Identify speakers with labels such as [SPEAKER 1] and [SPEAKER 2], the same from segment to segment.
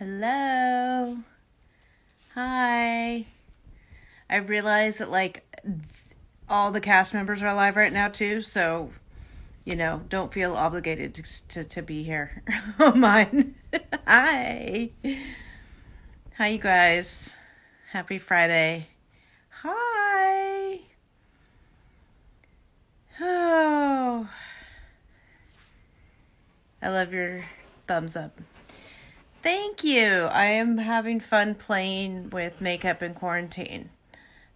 [SPEAKER 1] Hello. Hi. I realize that all the cast members are alive right now too, so don't feel obligated to be here on mine. Hi. Hi, you guys. Happy Friday. Hi. Oh. I love your thumbs up. Thank you. I am having fun playing with makeup in quarantine.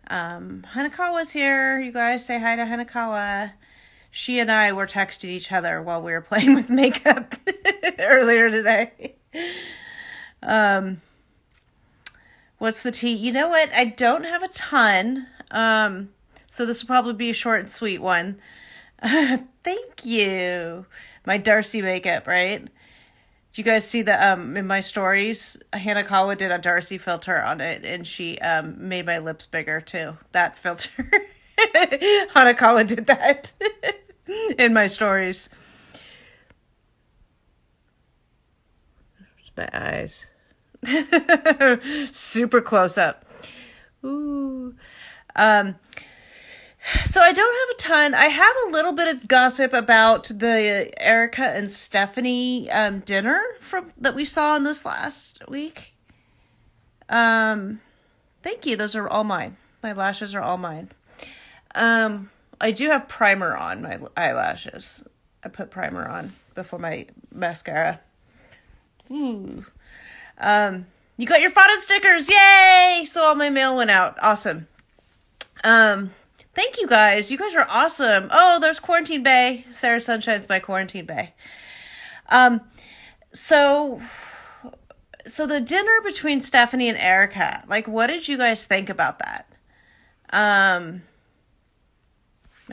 [SPEAKER 1] Hanakawa's here. You guys say hi to Hanakawa. She and I were texting each other while we were playing with makeup earlier today. What's the tea? You know what? I don't have a ton. So this will probably be a short and sweet one. Thank you. My Darcy makeup, right? Did you guys see the in my stories? Hanakawa did a Darcy filter on it, and she made my lips bigger too. That filter. Hanakawa did that in my stories. My eyes. Super close up. Ooh. So I don't have a ton. I have a little bit of gossip about the Erika and Stephanie dinner that we saw in this last week. Thank you. Those are all mine. My lashes are all mine. I do have primer on my eyelashes. I put primer on before my mascara. Ooh. You got your fondant stickers. Yay! So all my mail went out. Awesome. Thank you guys. You guys are awesome. Oh, there's Quarantine Bay. Sarah Sunshine's my Quarantine Bay. So the dinner between Stephanie and Erika, what did you guys think about that? My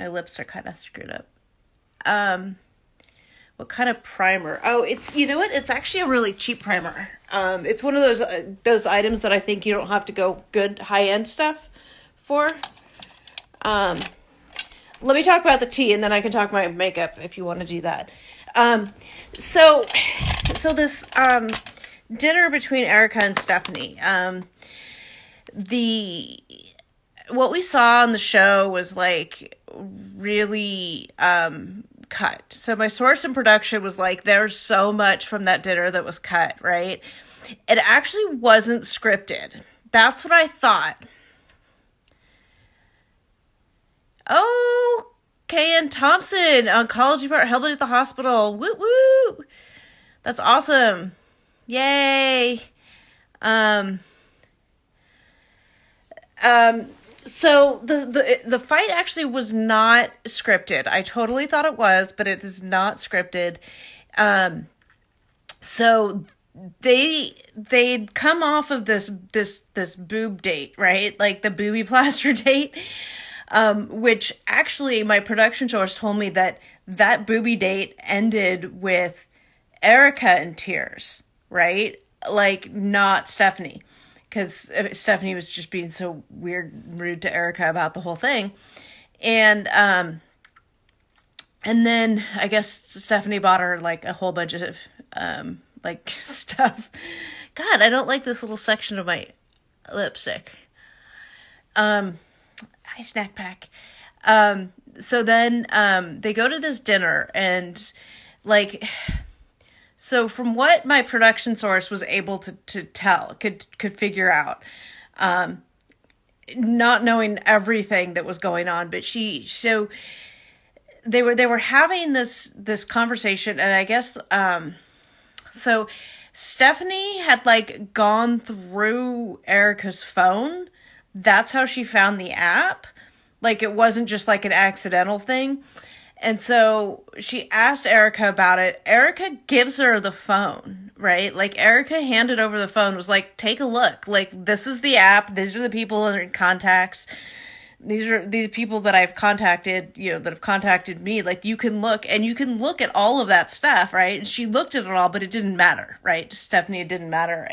[SPEAKER 1] lips are kind of screwed up. What kind of primer? Oh, you know what? It's actually a really cheap primer. It's one of those items that I think you don't have to go good high-end stuff for. Let me talk about the tea, and then I can talk about my makeup if you want to do that. So this dinner between Erika and Stephanie, what we saw on the show was really cut. So my source in production was there's so much from that dinner that was cut, right? It actually wasn't scripted. That's what I thought. Oh, and Thompson, oncology part, helping at the hospital. Woo woo! That's awesome. Yay. So the fight actually was not scripted. I totally thought it was, but it is not scripted. So they'd come off of this boob date, right? The booby plaster date. Which actually my production source told me that booby date ended with Erika in tears, right? Not Stephanie, because Stephanie was just being so weird and rude to Erika about the whole thing. And then I guess Stephanie bought her a whole bunch of stuff. God, I don't like this little section of my lipstick. Hi, snack pack. So then they go to this dinner, and so from what my production source was able to tell, could figure out, not knowing everything that was going on, but so they were having this conversation, and I guess so Stephanie had gone through Erika's phone. That's how she found the app. It wasn't just an accidental thing. And so she asked Erika about it. Erika gives her the phone, right? Erika handed over the phone, was take a look. This is the app. These are the people in contacts. These are these people that I've contacted, that have contacted me. You can look, and you can look at all of that stuff, right? And she looked at it all, but it didn't matter, right? To Stephanie, it didn't matter.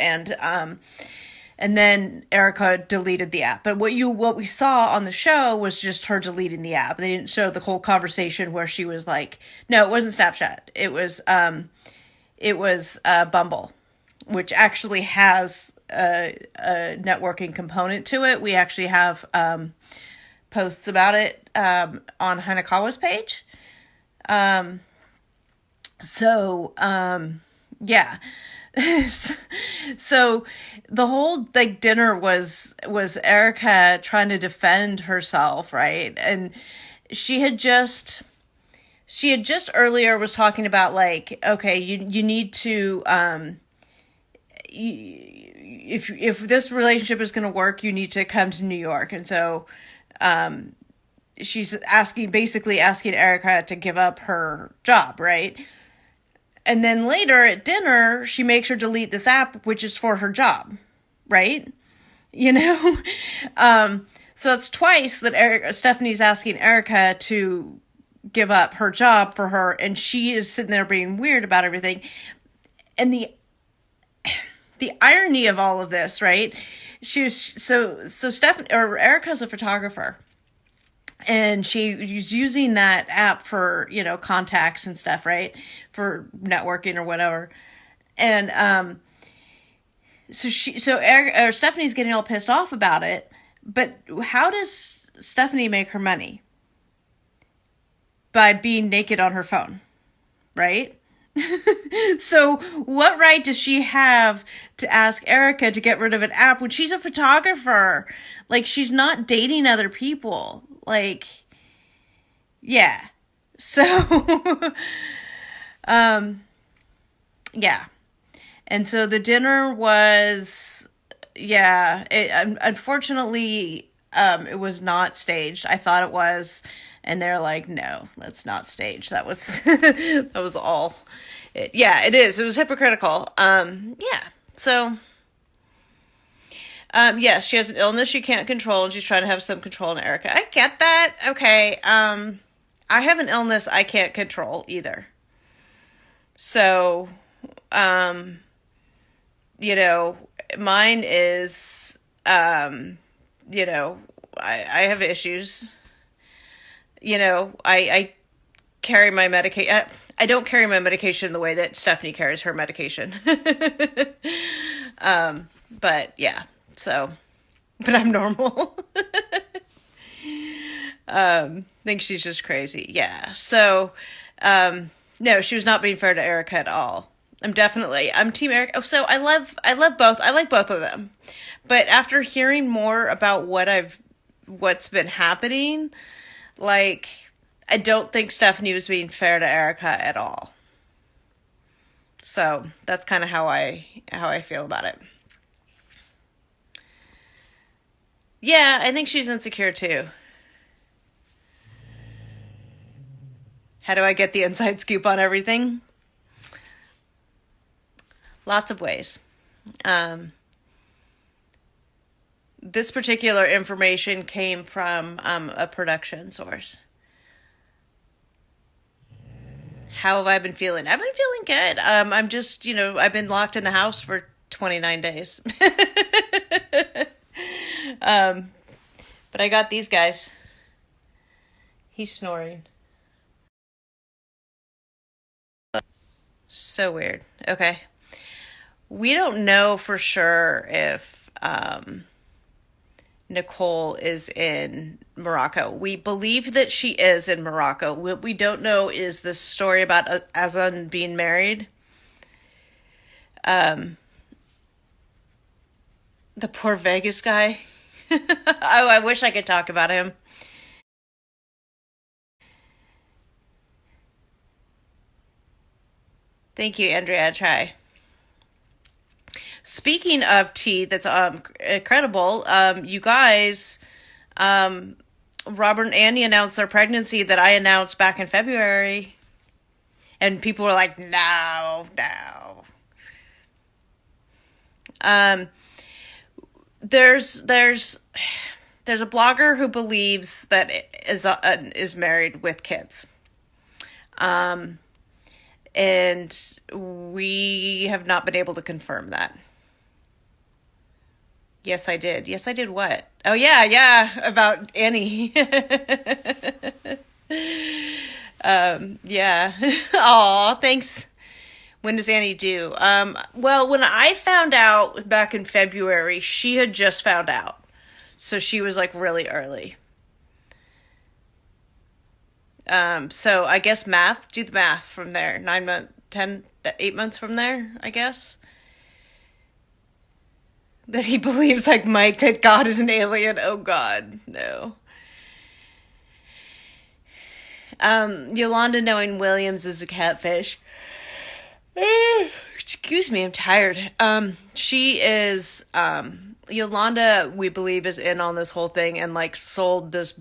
[SPEAKER 1] And then Erika deleted the app. But what we saw on the show was just her deleting the app. They didn't show the whole conversation where she was no, it wasn't Snapchat. It was Bumble. which actually has a networking component to it. We actually have posts about it on Hanakawa's page. Yeah. So the whole like dinner was Erika trying to defend herself, right? And she had just earlier was talking about like, okay, you need to if this relationship is going to work, you need to come to New York. And so she's basically asking Erika to give up her job, right? And then later at dinner, she makes her delete this app, which is for her job, right? You know? So it's twice that Stephanie's asking Erika to give up her job for her, and she is sitting there being weird about everything. And the irony of all of this, right? So Stephanie, or Erika's a photographer. And she's using that app for, you know, contacts and stuff, right? For networking or whatever. And so Stephanie's getting all pissed off about it. But how does Stephanie make her money? By being naked on her phone, right? So what right does she have to ask Erika to get rid of an app when she's a photographer? Like, she's not dating other people. Like, yeah. So, yeah. And so the dinner was, unfortunately, it was not staged. I thought it was, and they're like, no, that's not staged. That was, that was all. It is. It was hypocritical. So, yes, she has an illness she can't control, and she's trying to have some control in Erika. I get that. Okay. I have an illness I can't control either. So, you know, mine is, you know, I have issues. You know, I carry my medication. I don't carry my medication the way that Stephanie carries her medication. But yeah, so, but I'm normal. Think she's just crazy. Yeah. So, no, she was not being fair to Erika at all. I'm team Erika. Oh, so I love both. I like both of them. But after hearing more about what's been happening, like, I don't think Stephanie was being fair to Erika at all. So that's kind of how I feel about it. Yeah, I think she's insecure too. How do I get the inside scoop on everything? Lots of ways. This particular information came from a production source. How have I been feeling? I've been feeling good. I'm just, you know, I've been locked in the house for 29 days. But I got these guys. He's snoring. So weird. Okay. We don't know for sure if Nicole is in Morocco. We believe that she is in Morocco. What we don't know is the story about Azan being married. The poor Vegas guy. Oh, I wish I could talk about him. Thank you, Andrea. I try. Speaking of tea that's incredible, you guys, Robert and Annie announced their pregnancy that I announced back in February. And people were like, no. There's a blogger who believes that is married with kids. And we have not been able to confirm that. Yes, I did. Yes, I did what? Oh, yeah, about Annie. Yeah. Aw, thanks. When does Annie due? Well, when I found out back in February, she had just found out. So she was like really early. So I guess do the math from there. 9 months, 10, 8 months from there, I guess. That he believes, like Mike, that God is an alien. Oh God, no. Yolanda knowing Williams is a catfish. Excuse me, I'm tired. She is, Yolanda, we believe, is in on this whole thing and like sold this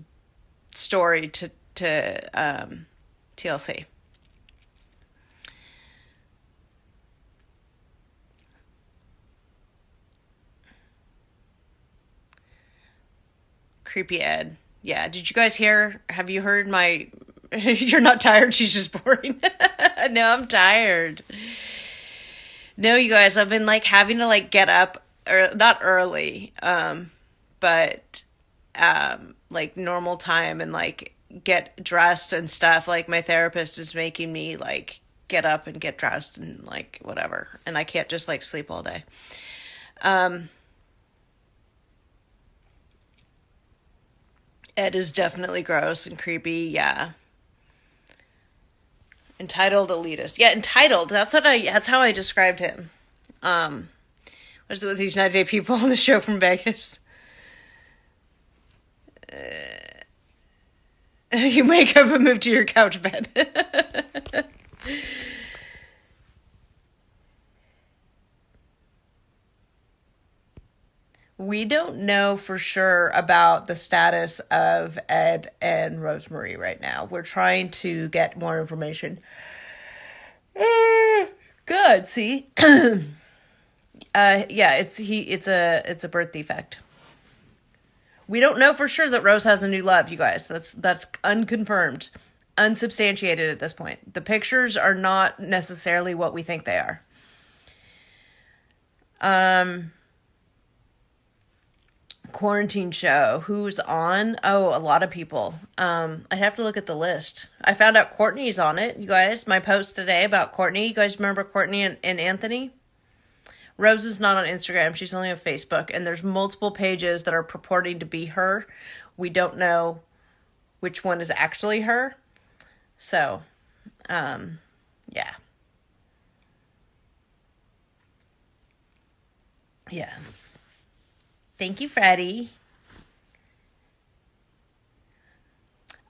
[SPEAKER 1] story to TLC. Creepy Ed. Yeah, did you guys hear? Have you heard my... You're not tired, she's just boring. No, I'm tired. No, you guys, I've been like having to like get up, or not early, but like normal time and like get dressed and stuff. Like my therapist is making me like get up and get dressed and like whatever. And I can't just like sleep all day. Ed is definitely gross and creepy. Yeah. Entitled elitist. Yeah, entitled. That's how I described him. What is it with these 90-day people on the show from Vegas? You wake up and move to your couch bed. We don't know for sure about the status of Ed and Rosemarie right now. We're trying to get more information. Good, see? Yeah, it's a birth defect. We don't know for sure that Rose has a new love, you guys. That's unconfirmed, unsubstantiated at this point. The pictures are not necessarily what we think they are. Quarantine show. Who's on? Oh, a lot of people. I have to look at the list. I found out Courtney's on it, you guys. My post today about Courtney. You guys remember Courtney and Anthony? Rose is not on Instagram. She's only on Facebook. And there's multiple pages that are purporting to be her. We don't know which one is actually her. So, yeah. Yeah. Thank you, Freddie.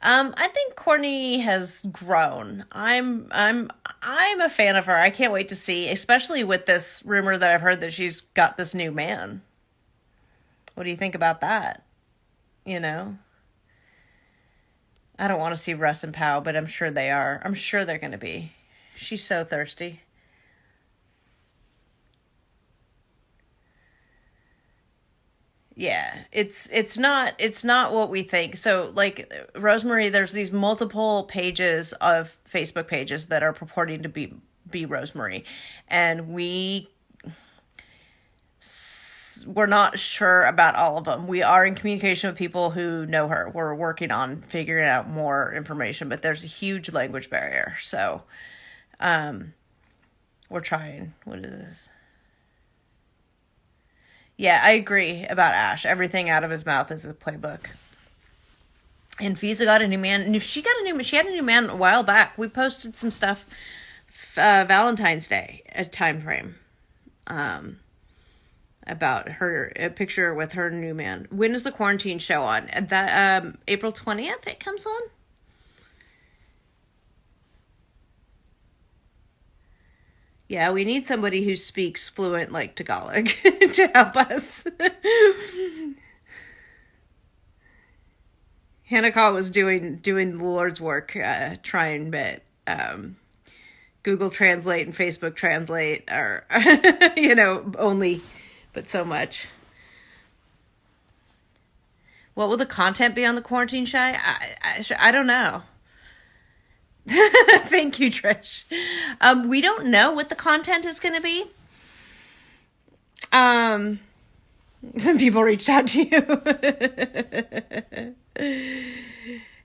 [SPEAKER 1] I think Courtney has grown. I'm a fan of her. I can't wait to see, especially with this rumor that I've heard that she's got this new man. What do you think about that? You know? I don't want to see Russ and Powell, but I'm sure they are. I'm sure they're going to be. She's so thirsty. Yeah, it's not what we think. So like Rosemarie, there's these multiple pages of Facebook pages that are purporting to be Rosemarie, and we're not sure about all of them. We are in communication with people who know her. We're working on figuring out more information, but there's a huge language barrier. So, we're trying. What is this? Yeah, I agree about Ash. Everything out of his mouth is a playbook. And Fiza got a new man. She had a new man a while back. We posted some stuff, Valentine's Day, a time frame, about a picture with her new man. When is the quarantine show on? That April 20th it comes on. Yeah, we need somebody who speaks fluent like Tagalog to help us. Hanaka was doing the Lord's work, trying, but Google Translate and Facebook Translate are, only, but so much. What will the content be on the quarantine show? I don't know. Thank you, Trish. We don't know what the content is going to be. Some people reached out to you.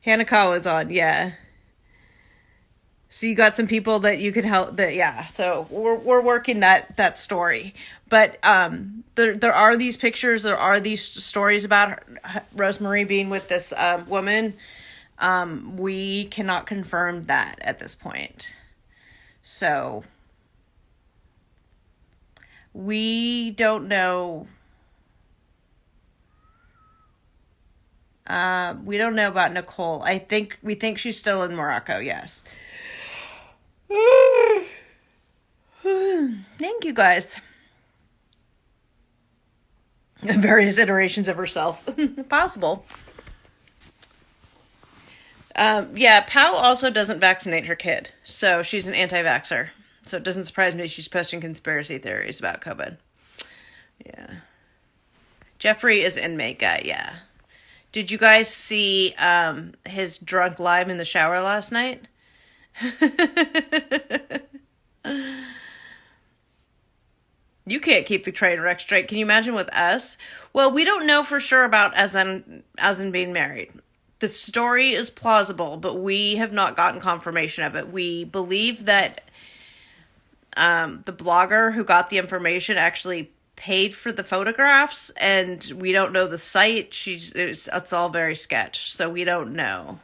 [SPEAKER 1] Hanaka was on, yeah. So you got some people that you could help. That yeah. So we're working that story. But there are these pictures. There are these stories about Rosemarie being with this woman. We cannot confirm that at this point. So we don't know. We don't know about Nicole. We think she's still in Morocco. Yes. Thank you guys. Various iterations of herself. Possible. Yeah, Powell also doesn't vaccinate her kid. So she's an anti-vaxxer. So it doesn't surprise me she's posting conspiracy theories about COVID. Yeah. Jeffrey is inmate guy, yeah. Did you guys see his drunk live in the shower last night? You can't keep the train wreck straight. Can you imagine with us? Well, we don't know for sure about as in being married. The story is plausible, but we have not gotten confirmation of it. We believe that the blogger who got the information actually paid for the photographs, and we don't know the site. It's all very sketch, so we don't know.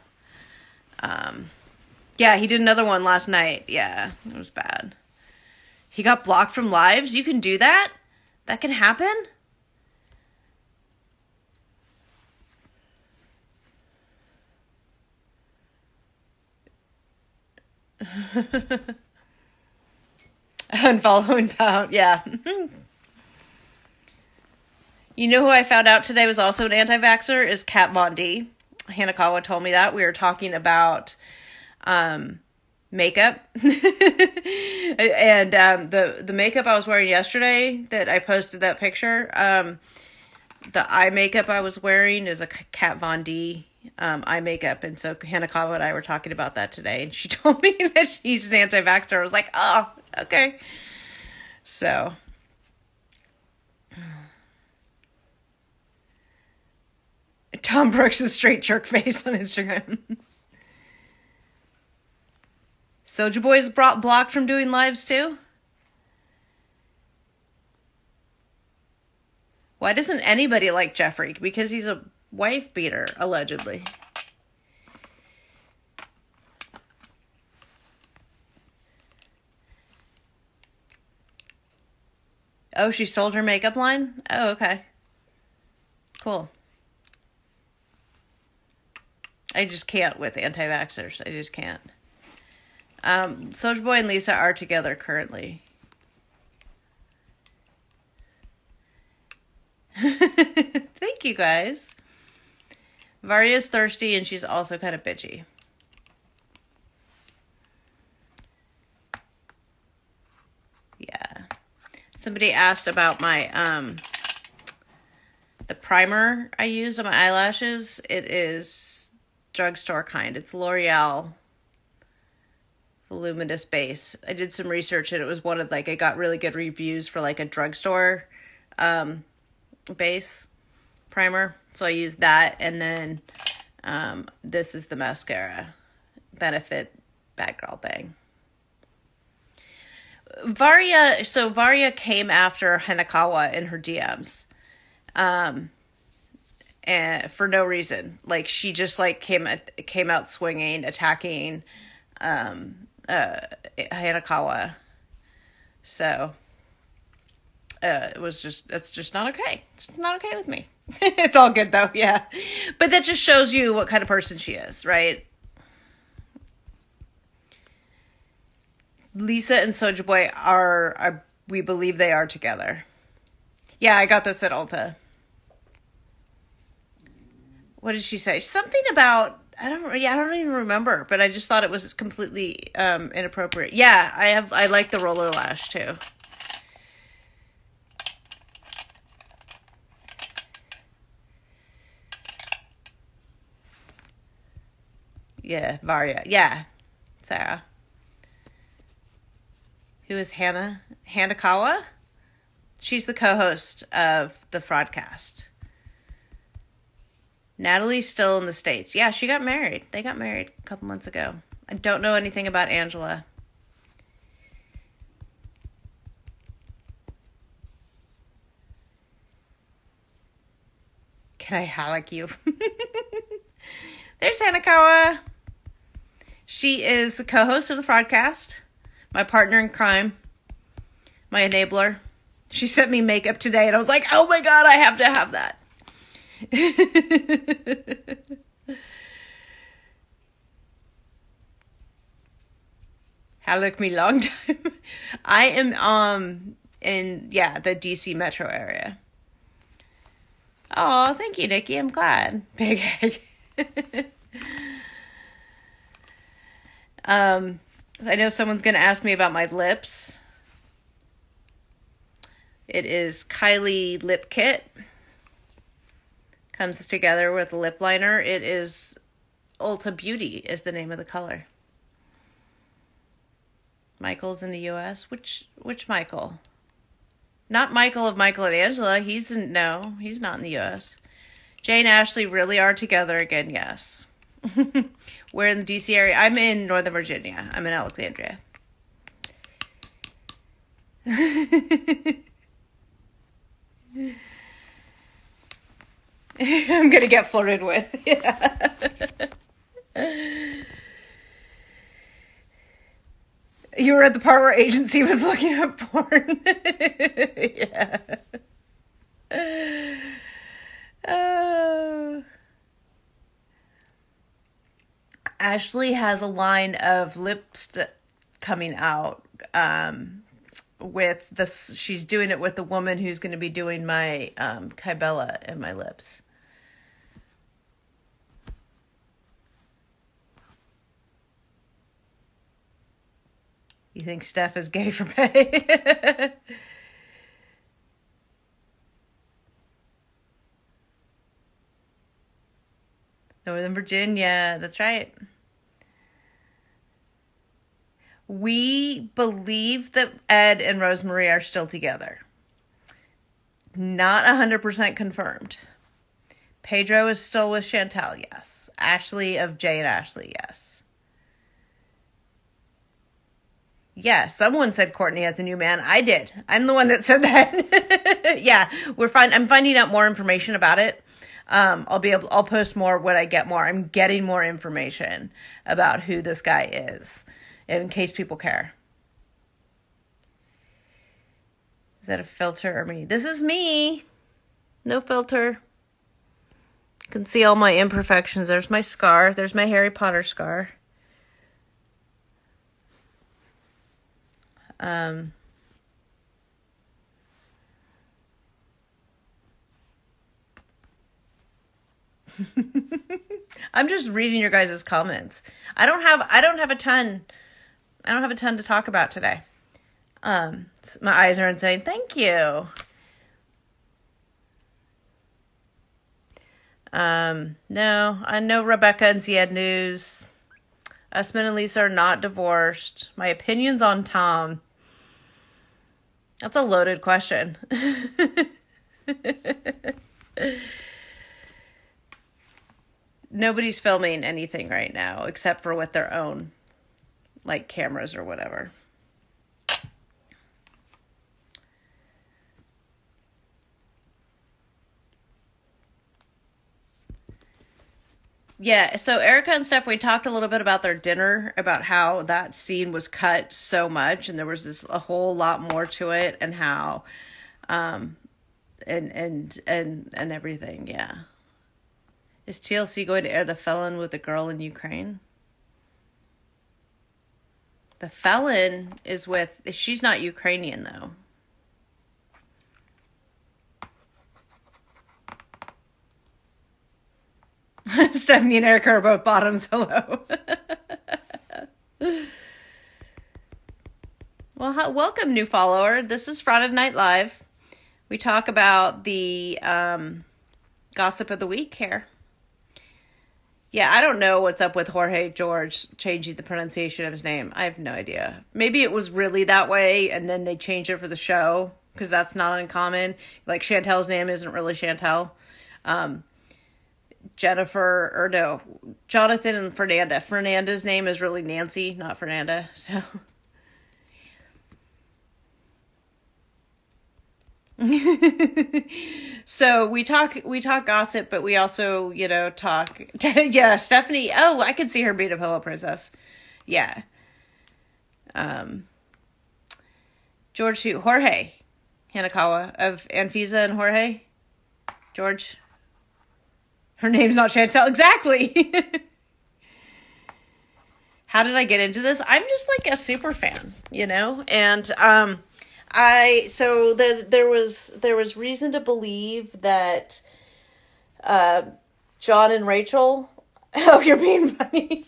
[SPEAKER 1] Yeah, he did another one last night. Yeah, it was bad. He got blocked from lives? You can do that? That can happen? Unfollowing Powell, yeah. You know who I found out today was also an anti-vaxxer is Kat Von D. Hanakawa told me that. We were talking about makeup. And the makeup I was wearing yesterday that I posted that picture, the eye makeup I was wearing is a Kat Von D eye makeup. And so Hanakawa and I were talking about that today. And she told me that she's an anti-vaxxer. I was like, oh, okay. So... Tom Brooks is straight jerk face on Instagram. Soulja Boy's blocked from doing lives too? Why doesn't anybody like Jeffrey? Because he's a wife beater, allegedly. Oh, she sold her makeup line? Oh, okay. Cool. I just can't with anti-vaxxers. I just can't. Soulja Boy and Lisa are together currently. Thank you, guys. Varia's thirsty and she's also kind of bitchy. Yeah. Somebody asked about my, the primer I used on my eyelashes. It is drugstore kind. It's L'Oreal Voluminous Base. I did some research and it was one of I got really good reviews for a drugstore base primer. So I used that, and then this is the mascara. Benefit Bad Girl Bang. Varia came after Hanakawa in her DMs. And for no reason. She just came out swinging, attacking Hanakawa. So it's just not okay. It's not okay with me. It's all good though, yeah. But that just shows you what kind of person she is, right? Lisa and Soulja Boy are we believe they are together. Yeah, I got this at Ulta. What did she say? Something about I don't even remember, but I just thought it was completely inappropriate. Yeah, I like the roller lash too. Yeah, Varia. Yeah, Sarah. Who is Hannah? Hanakawa? She's the co-host of the Fraudcast. Natalie's still in the States. Yeah, she got married. They got married a couple months ago. I don't know anything about Angela. Can I halleck you? There's Hanakawa. She is the co-host of the Fraudcast, my partner in crime, my enabler. She sent me makeup today, and I was like, oh my god, I have to have that. Halleck me long time. I am in the DC metro area. Oh, thank you, Nikki. I'm glad. Big egg. I know someone's going to ask me about my lips. It is Kylie Lip Kit. Comes together with a lip liner. It is Ulta Beauty is the name of the color. Michael's in the U.S. Which Michael? Not Michael of Michael and Angela. He's not in the U.S. Jay and Ashley really are together again, yes. We're in the D.C. area. I'm in Northern Virginia. I'm in Alexandria. I'm going to get flirted with. Yeah. You were at the part where agency was looking at porn. Yeah. Ashley has a line of lipstick coming out with this. She's doing it with the woman who's going to be doing my Kybella in my lips. You think Steph is gay for pay? Northern Virginia, that's right. We believe that Ed and Rosemarie are still together. Not 100% confirmed. Pedro is still with Chantel, yes. Ashley of Jay and Ashley, yes. Yeah, someone said Courtney has a new man. I did. I'm the one that said that. Yeah, I'm finding out more information about it. I'll post more when I get more. I'm getting more information about who this guy is, in case people care. Is that a filter or me? This is me. No filter. You can see all my imperfections. There's my scar. There's my Harry Potter scar. I'm just reading your guys' comments. I don't have a ton to talk about today. My eyes are insane. Thank you. No, I know Rebecca and Ziad News. Usman and Lisa are not divorced. My opinions on Tom. That's a loaded question. Nobody's filming anything right now except for with their own, like, cameras or whatever. Yeah, so Erika and Steph, we talked a little bit about their dinner, about how that scene was cut so much, and there was a whole lot more to it, and how, and everything. Yeah. Is TLC going to air The Felon with the girl in Ukraine? The Felon is she's not Ukrainian though. Stephanie and Erika are both bottoms. Hello. Well, welcome, new follower. This is Friday Night Live. We talk about the gossip of the week here. Yeah, I don't know what's up with Jorge George changing the pronunciation of his name. I have no idea. Maybe it was really that way, and then they changed it for the show, because that's not uncommon. Like, Chantel's name isn't really Chantel. Jennifer, or no, Jonathan and Fernanda. Fernanda's name is really Nancy, not Fernanda. So. So we talk gossip, but we also, talk. Yeah, Stephanie. Oh, I could see her being a pillow princess. Yeah. Um, Jorge Hanakawa of Anfisa and Jorge. George. Her name's not Chantel. Exactly. How did I get into this? I'm just like a super fan, and there was reason to believe that John and Rachel. Oh, you're being funny.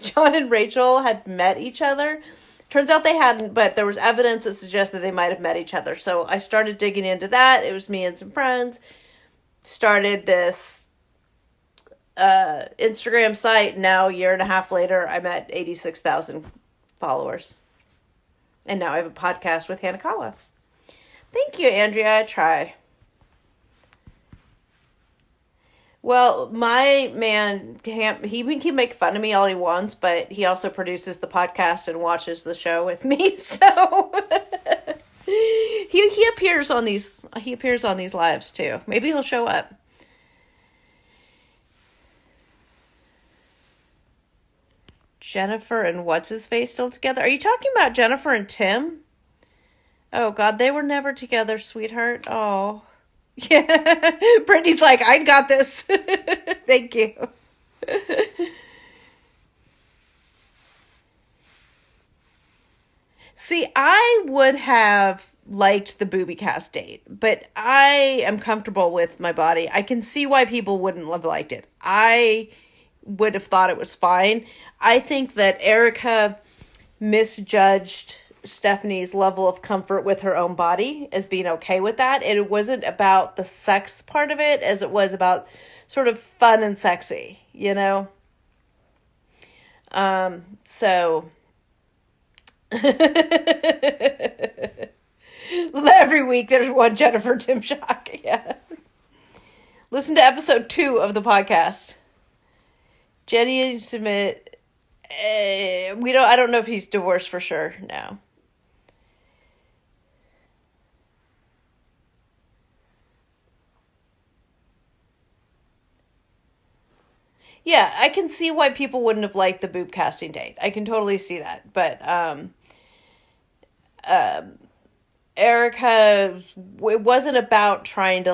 [SPEAKER 1] John and Rachel had met each other. Turns out they hadn't, but there was evidence that suggested they might have met each other. So I started digging into that. It was me and some friends. Started this Instagram site. Now, a year and a half later, I'm at 86,000 followers. And now I have a podcast with Hanakawa. Thank you, Andrea. I try. Well, my man, he can make fun of me all he wants, but he also produces the podcast and watches the show with me. So he appears on these lives too. Maybe he'll show up. Jennifer and what's his face still together? Are you talking about Jennifer and Tim? Oh God, they were never together, sweetheart. Oh. Yeah. Brittany's like, I got this. Thank you. See, I would have liked the booby cast date, but I am comfortable with my body. I can see why people wouldn't have liked it. I would have thought it was fine. I think that Erika misjudged Stephanie's level of comfort with her own body as being okay with that. And it wasn't about the sex part of it as it was about sort of fun and sexy, So every week there's one Jennifer Tim Shock. Yeah. Listen to episode 2 of the podcast. Jenny and Submit. I don't know if he's divorced for sure now. Yeah, I can see why people wouldn't have liked the boob casting date. I can totally see that. But Erika, it wasn't about trying to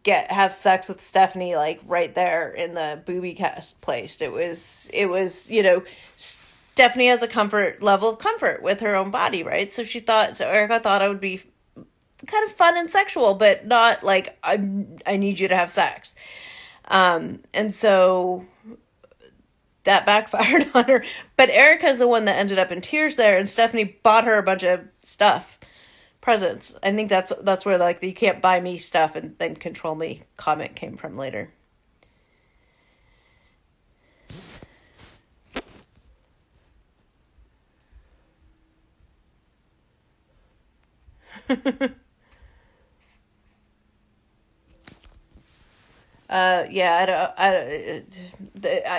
[SPEAKER 1] have sex with Stephanie right there in the booby cast place. It was Stephanie has a level of comfort with her own body, right? So Erika thought it would be kind of fun and sexual, but not like I need you to have sex. And so that backfired on her. But Erika's the one that ended up in tears there, and Stephanie bought her a bunch of stuff, presents. I think that's where you can't buy me stuff and then control me comment came from later.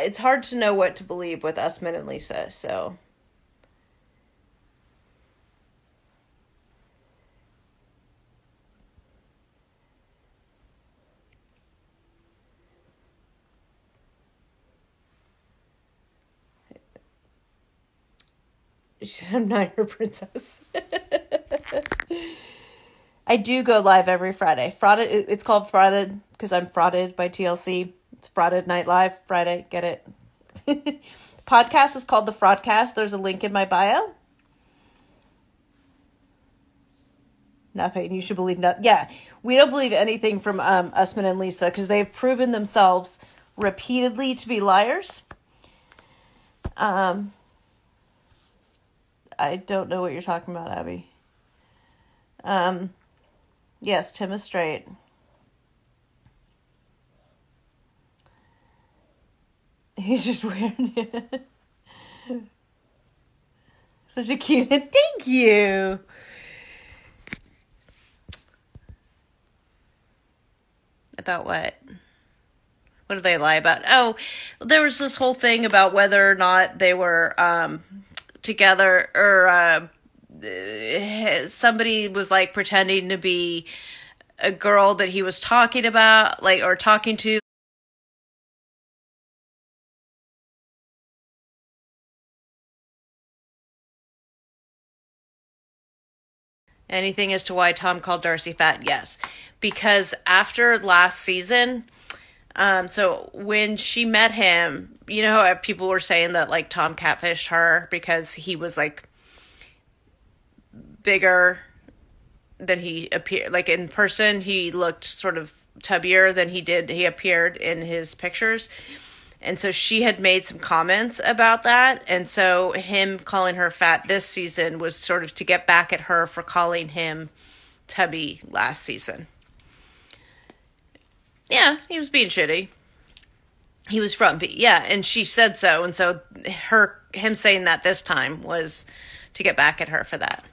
[SPEAKER 1] It's hard to know what to believe with Usman and Lisa, so. I'm not your princess. I do go live every Friday. It's called Frauded because I'm frauded by TLC. It's Frauded Night Live Friday. Get it? Podcast is called The Fraudcast. There's a link in my bio. Nothing. You should believe nothing. Yeah, we don't believe anything from Usman and Lisa because they've proven themselves repeatedly to be liars. I don't know what you're talking about, Abby. Yes, Tim is straight. He's just weird. Such a cute. Thank you. About what? What did they lie about? Oh, there was this whole thing about whether or not they were together, or somebody was like pretending to be a girl that he was talking about, like, or talking to. Anything as to why Tom called Darcy fat? Yes. Because after last season, so when she met him, you know how people were saying that like Tom catfished her because he was like bigger than he appeared. Like in person, he looked sort of tubbier than he appeared in his pictures. And so she had made some comments about that. And so him calling her fat this season was sort of to get back at her for calling him tubby last season. Yeah, he was being shitty. He was frumpy. Yeah, and she said so. And so him saying that this time was to get back at her for that.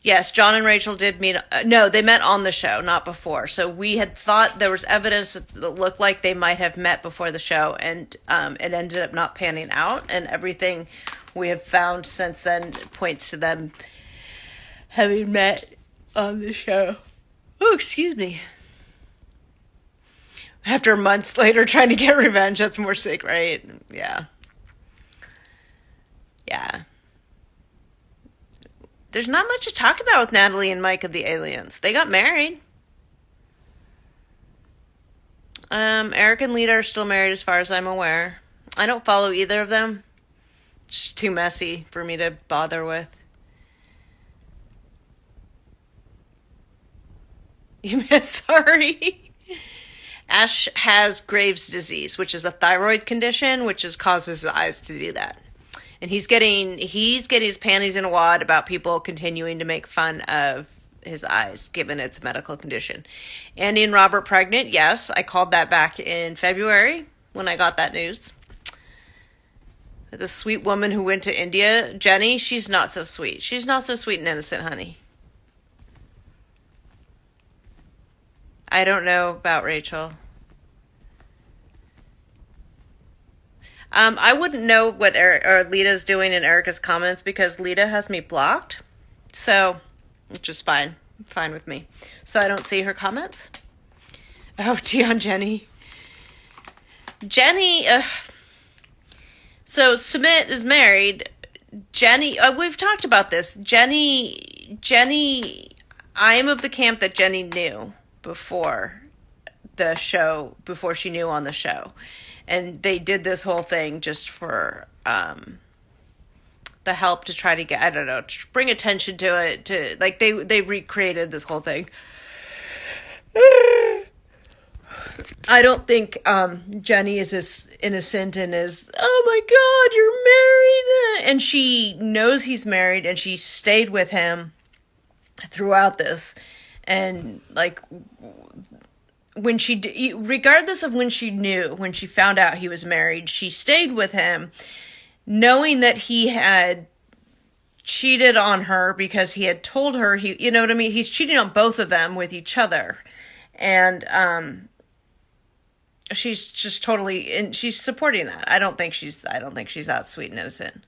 [SPEAKER 1] Yes, John and Rachel did meet. No, they met on the show, not before. So we had thought there was evidence that looked like they might have met before the show, and it ended up not panning out. And everything we have found since then points to them having met on the show. Oh, excuse me. After months later trying to get revenge, that's more sick, right? Yeah. Yeah. There's not much to talk about with Natalie and Mike of the Aliens. They got married. Eric and Lita are still married as far as I'm aware. I don't follow either of them. It's too messy for me to bother with. Sorry. Ash has Graves' disease, which is a thyroid condition, which causes his eyes to do that. And he's getting his panties in a wad about people continuing to make fun of his eyes, given its medical condition. Andy and Robert pregnant, yes. I called that back in February when I got that news. The sweet woman who went to India, Jenny, she's not so sweet. She's not so sweet and innocent, honey. I don't know about Rachel. I wouldn't know what Lita's doing in Erica's comments because Lita has me blocked. So, which is fine. Fine with me. So I don't see her comments. Oh, tea on Jenny. Jenny, so Sumit is married. Jenny, we've talked about this. Jenny, I am of the camp that Jenny knew before the show, before she knew on the show. And they did this whole thing just for the help to try to get, I don't know, to bring attention to it. To like they recreated this whole thing. I don't think Jenny is as innocent and is, oh my God, you're married. And she knows he's married and she stayed with him throughout this. And like, when she, regardless of when she found out he was married, she stayed with him knowing that he had cheated on her because he had told her you know what I mean? He's cheating on both of them with each other. And, she's just totally, and she's supporting that. I don't think she's that sweet and innocent.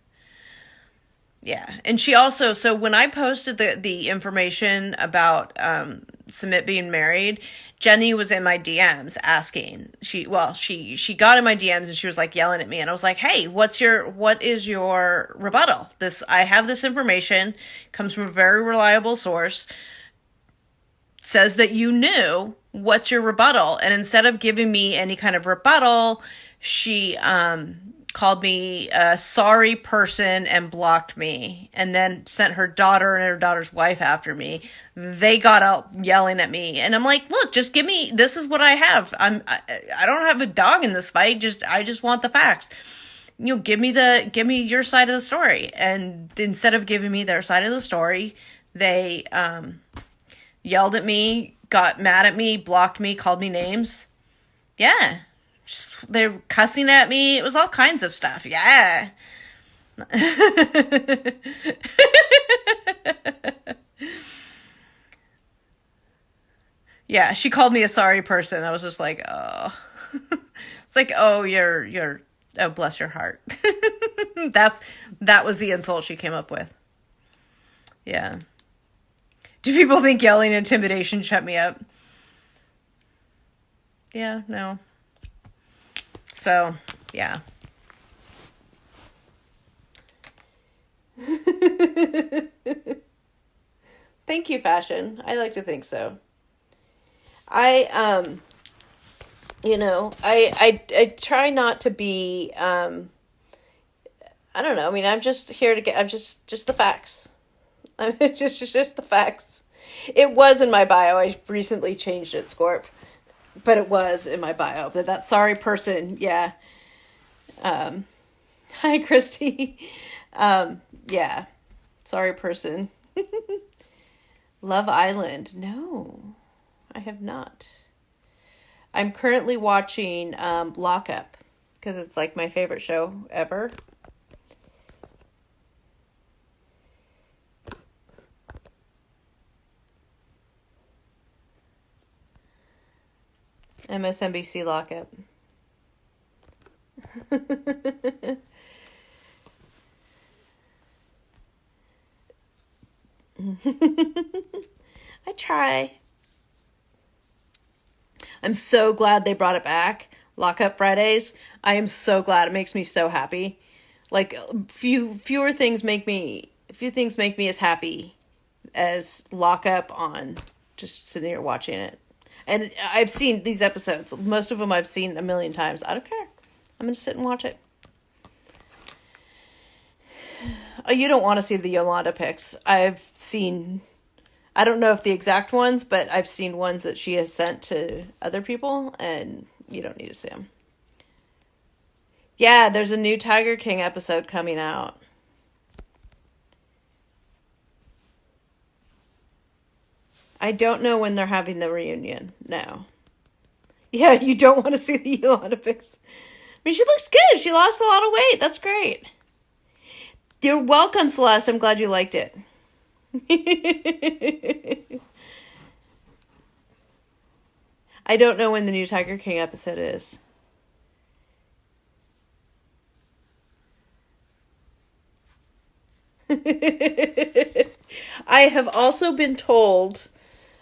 [SPEAKER 1] Yeah. And she also, so when I posted the information about, Sumit being married, Jenny was in my DMs asking. She got in my DMs and she was like yelling at me, and I was like, "Hey, what is your rebuttal? I have this information, comes from a very reliable source, says that you knew. What's your rebuttal?" And instead of giving me any kind of rebuttal, she called me a sorry person and blocked me, and then sent her daughter and her daughter's wife after me. They got out yelling at me, and I'm like, look, just give me, this is what I have. I don't have a dog in this fight. I just want the facts. You know, give me your side of the story. And instead of giving me their side of the story, they yelled at me, got mad at me, blocked me, called me names. Yeah. They're cussing at me. It was all kinds of stuff. Yeah. Yeah, she called me a sorry person. I was just like, oh. like, oh, oh, bless your heart. That was the insult she came up with. Yeah. Do people think yelling intimidation shut me up? Yeah, no. So, yeah. Thank you, fashion. I like to think so. I I try not to be, I don't know. I mean, I'm just here to I'm just the facts. I'm just the facts. It was in my bio. I recently changed it, Scorp. But it was in my bio. But that sorry person, yeah. Hi, Christy. Yeah. Sorry person. Love Island. No, I have not. I'm currently watching Lockup because it's like my favorite show ever. MSNBC Lockup. I try. I'm so glad they brought it back. Lockup Fridays. I am so glad. It makes me so happy. Like few things make me as happy as Lockup on just sitting here watching it. And I've seen these episodes. Most of them I've seen a million times. I don't care. I'm going to sit and watch it. Oh, you don't want to see the Yolanda pics. I've seen, I don't know if the exact ones, but I've seen ones that she has sent to other people, and you don't need to see them. Yeah, there's a new Tiger King episode coming out. I don't know when they're having the reunion. No. Yeah, you don't want to see the Yolanda pics. I mean, she looks good. She lost a lot of weight. That's great. You're welcome, Celeste. I'm glad you liked it. I don't know when the new Tiger King episode is. I have also been told,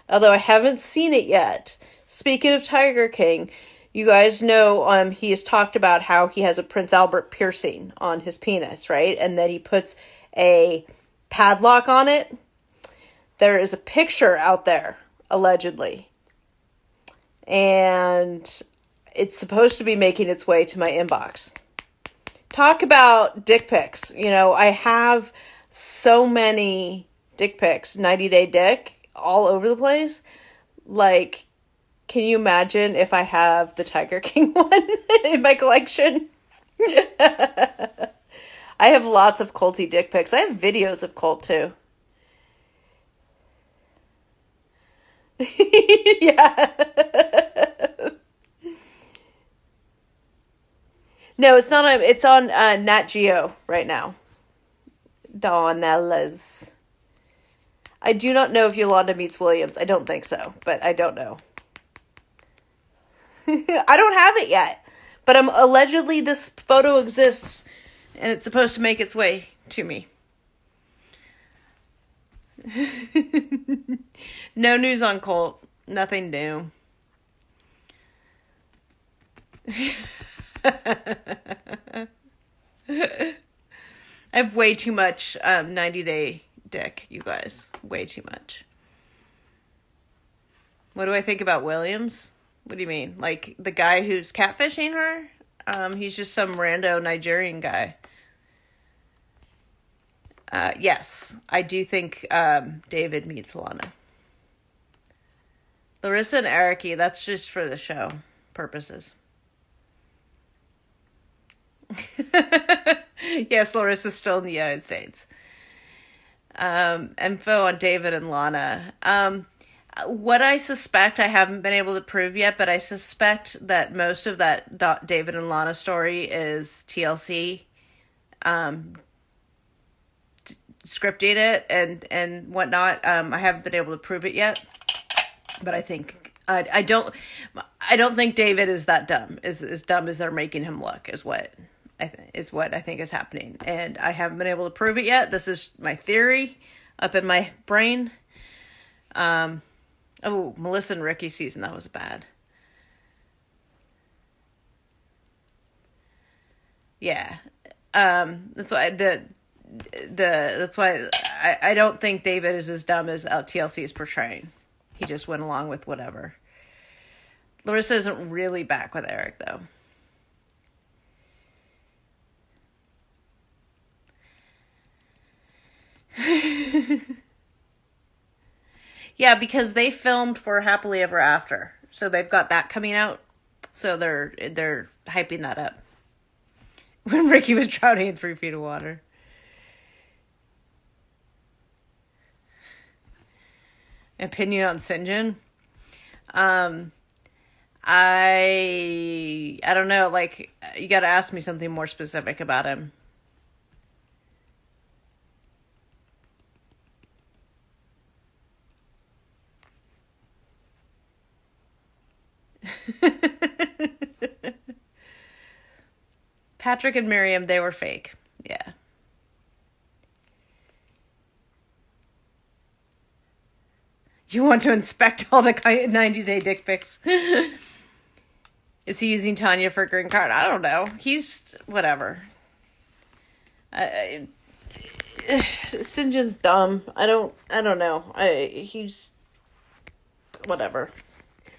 [SPEAKER 1] although I haven't seen it yet, speaking of Tiger King, you guys know he has talked about how he has a Prince Albert piercing on his penis, right? And that he puts a padlock on it. There is a picture out there, allegedly. And it's supposed to be making its way to my inbox. Talk about dick pics. You know, I have so many dick pics, 90-day dick, all over the place. Like, can you imagine if I have the Tiger King one in my collection? I have lots of culty dick pics. I have videos of Colt too. Yeah. No, it's not. It's on Nat Geo right now. Donnella's. I do not know if Yolanda meets Williams. I don't think so, but I don't know. I don't have it yet, but allegedly this photo exists, and it's supposed to make its way to me. No news on Colt. Nothing new. I have way too much 90-day dick, you guys. Way too much. What do I think about Williams? What do you mean? Like the guy who's catfishing her? He's just some rando Nigerian guy. Yes, I do think David meets Lana. Larissa and Erika, that's just for the show purposes. Yes, Larissa's still in the United States. Info on David and Lana. What I suspect, I haven't been able to prove yet, but I suspect that most of that David and Lana story is TLC scripting it and whatnot. I haven't been able to prove it yet, but I think I don't I don't think David is that dumb. Is as dumb as they're making him look is what I think is happening. And I haven't been able to prove it yet. This is my theory up in my brain. Um oh, Melissa and Ricky season, that was bad. Yeah. That's why that's why I don't think David is as dumb as TLC is portraying. He just went along with whatever. Larissa isn't really back with Eric, though. Yeah, because they filmed for Happily Ever After, so they've got that coming out. So they're hyping that up. When Ricky was drowning in 3 feet of water. Opinion on Sinjin? Um, I don't know. Like, you got to ask me something more specific about him. Patrick and Miriam, they were fake. Yeah. You want to inspect all the 90-day dick pics? Is he using Tanya for a green card? I don't know. He's whatever. I, Sinjin's dumb. I don't know. He's whatever.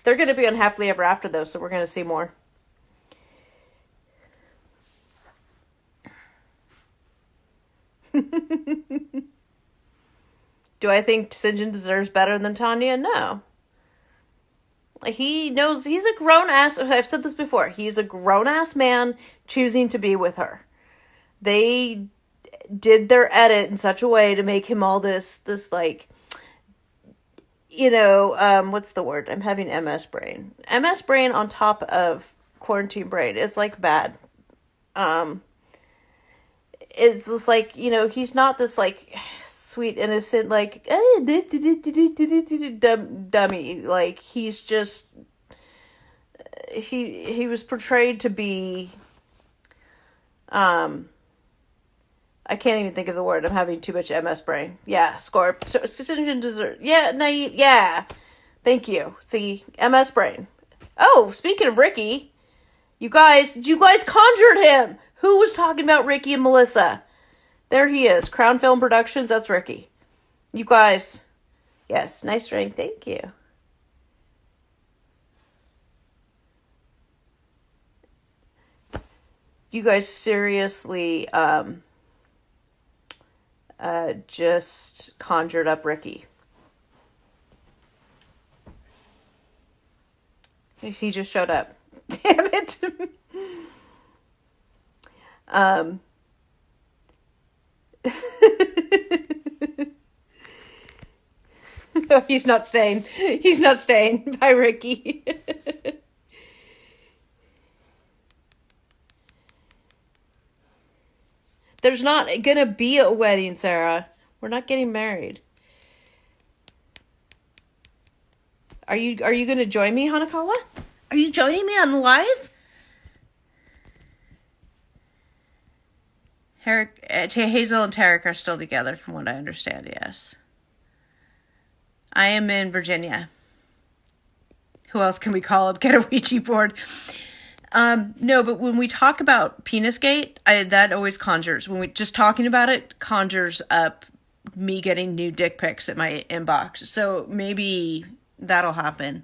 [SPEAKER 1] They're going to be on Happily Ever After though, so we're going to see more. Do I think Sinjin deserves better than Tanya? No. He knows he's a grown ass. I've said this before. He's a grown ass man choosing to be with her. They did their edit in such a way to make him all this like, what's the word? I'm having MS brain. MS brain on top of quarantine brain. It's like bad. It's just like, he's not this like sweet, innocent, like dummy. Like he's just he was portrayed to be I can't even think of the word. I'm having too much MS brain. Yeah, Scorp. So Sinjin deserve. Yeah, naive. Yeah, thank you. See, MS brain. Oh, speaking of Ricky, you guys conjured him. Who was talking about Ricky and Melissa? There he is. Crown Film Productions. That's Ricky. You guys. Yes, nice ring. Thank you. You guys seriously just conjured up Ricky. He just showed up. Damn it. No, he's not staying. He's not staying. Bye, Ricky. There's not gonna be a wedding, Sarah. We're not getting married. Are you gonna join me, Hanakawa? Are you joining me on the live? Hazel and Heric are still together, from what I understand. Yes. I am in Virginia. Who else can we call up? Get a Ouija board. No, but when we talk about Penisgate, that always conjures. When we just talking about it, conjures up me getting new dick pics at my inbox. So maybe that'll happen.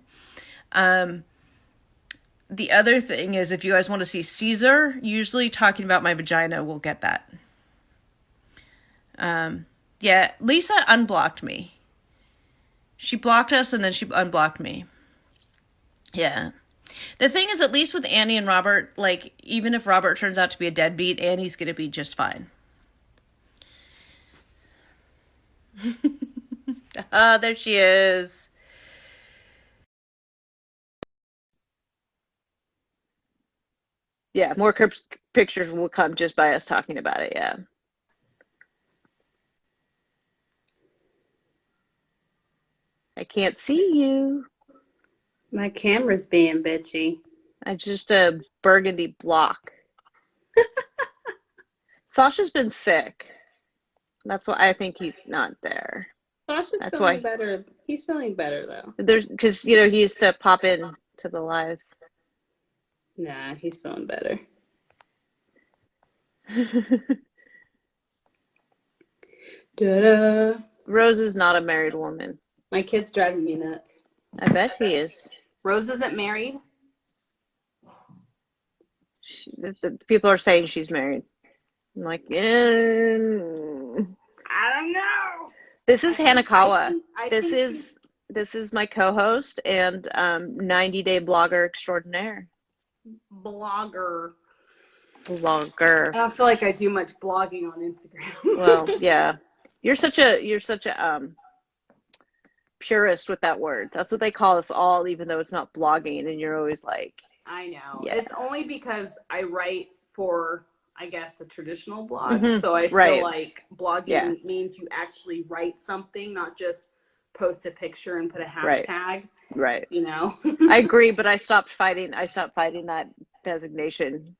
[SPEAKER 1] The other thing is, if you guys want to see Caesar, usually talking about my vagina, we'll get that. Yeah, Lisa unblocked me. She blocked us and then she unblocked me. Yeah. The thing is, at least with Annie and Robert, like, even if Robert turns out to be a deadbeat, Annie's going to be just fine. Ah, there she is. Yeah, more pictures will come just by us talking about it, yeah. I can't see you.
[SPEAKER 2] My camera's being bitchy.
[SPEAKER 3] It's just a burgundy block. Sasha's been sick. That's why I think he's not there.
[SPEAKER 2] Sasha's
[SPEAKER 3] That's
[SPEAKER 2] feeling
[SPEAKER 3] why
[SPEAKER 2] better. He's feeling better though.
[SPEAKER 3] because he used to pop in to the lives.
[SPEAKER 2] Nah, he's feeling better. Da-da.
[SPEAKER 3] Rose is not a married woman.
[SPEAKER 2] My kid's driving me nuts.
[SPEAKER 3] I bet he is.
[SPEAKER 2] Rose isn't married.
[SPEAKER 3] The people are saying she's married. I'm like,
[SPEAKER 2] I don't know.
[SPEAKER 3] This is Hanakawa.
[SPEAKER 2] I
[SPEAKER 3] This
[SPEAKER 2] think
[SPEAKER 3] is my co-host and 90-day blogger extraordinaire.
[SPEAKER 2] blogger.
[SPEAKER 3] Blogger.
[SPEAKER 2] I don't feel like I do much blogging on Instagram.
[SPEAKER 3] Well, yeah. You're such a purist with that word. That's what they call us all, even though it's not blogging, and you're always like,
[SPEAKER 2] I know.
[SPEAKER 3] yeah.
[SPEAKER 2] It's only because I write for, I guess, a traditional blog. So I
[SPEAKER 3] Right.
[SPEAKER 2] feel like blogging means you actually write something, not just post a picture and put a hashtag.
[SPEAKER 3] Right.
[SPEAKER 2] You know?
[SPEAKER 3] I agree, but I stopped fighting that designation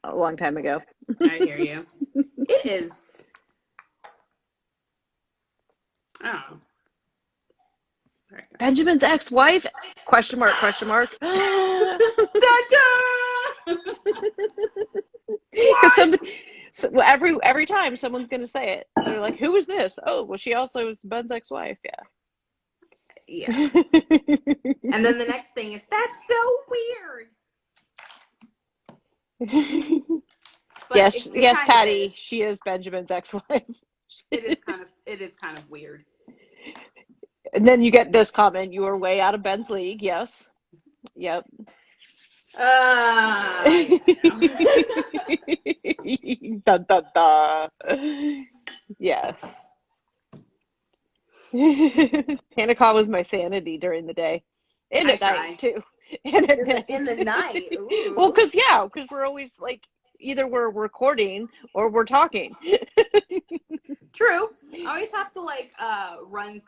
[SPEAKER 3] a long time ago.
[SPEAKER 2] I hear you. It is. Oh.
[SPEAKER 3] Benjamin's ex-wife? Question mark, question mark. Because every time someone's gonna say it, they're like, "Who is this?" Oh, well, she also was Ben's ex-wife.
[SPEAKER 2] Yeah. And then the next thing is, that's so weird.
[SPEAKER 3] Yes, Patty. She is Benjamin's ex-wife.
[SPEAKER 2] It is kind of weird.
[SPEAKER 3] And then you get this comment: "You are way out of Ben's league." Yes. Yep. Dun, dun, dun. Yes. Hanakawa was my sanity during the day. And at night, too. And at night.
[SPEAKER 2] In the night. Ooh.
[SPEAKER 3] Well, because we're always like, either we're recording or we're talking.
[SPEAKER 2] True. I always have to run some